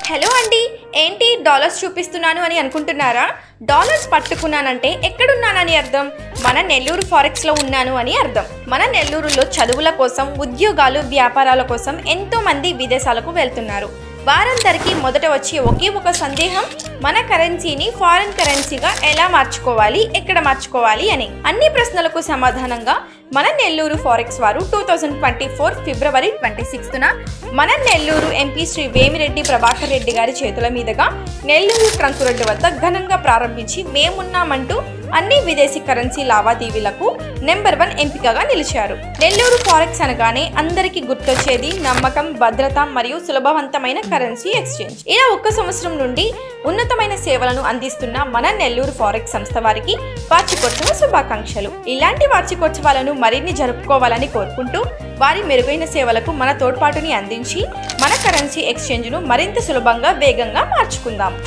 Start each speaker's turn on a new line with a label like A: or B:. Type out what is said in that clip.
A: Hello అండి, ఏంటి dollars చూపిస్తున్నాను అని అనుకుంటున్నారా? డాలర్స్ పట్టుకున్నానంటే ఎక్కడున్నానని అర్థం. మన నెల్లూరు ఫారెక్స్లో ఉన్నాను అని అర్థం. మన నెల్లూరులో చదువుల కోసం, ఉద్యోగాలు, వ్యాపారాల కోసం ఎంతో మంది విదేశాలకు వెళ్తున్నారు. వారందరికీ మొదట వచ్చే ఒకే ఒక సందేహం, మన కరెన్సీని ఫారెన్ కరెన్సీగా ఎలా మార్చుకోవాలి, ఎక్కడ మార్చుకోవాలి అని. అన్ని ప్రశ్నలకు సమాధానంగా మన నెల్లూరు ఫారెక్స్ వారు 2024 ఫిబ్రవరి 26న మన నెల్లూరు ఎంపీ శ్రీ వేమిరెడ్డి ప్రభాకర్ రెడ్డి గారి చేతుల మీదుగా నెల్లూరు ట్రంక్ రోడ్డు వద్ద ఘనంగా ప్రారంభించి మేమున్నామంటూ అన్ని విదేశీ కరెన్సీ లావాదేవీలకు నెంబర్ 1 ఎంపికగా నిలిచారు. నెల్లూరు ఫారెక్స్ అనగానే అందరికీ గుర్తొచ్చేది నమ్మకం, భద్రత మరియు సులభవంతమైన కరెన్సీ ఎక్స్చేంజ్. ఇలా 1 సంవత్సరం నుండి ఉన్నతమైన సేవలను అందిస్తున్న మన నెల్లూరు ఫారెక్స్ సంస్థ వారికి వార్షికోత్సవ శుభాకాంక్షలు. ఇలాంటి వార్షికోత్సవాలను మరిన్ని జరుపుకోవాలని కోరుకుంటూ వారి మెరుగైన సేవలకు మన తోడ్పాటుని అందించి మన కరెన్సీ ఎక్స్చేంజ్ను మరింత సులభంగా, వేగంగా మార్చుకుందాం.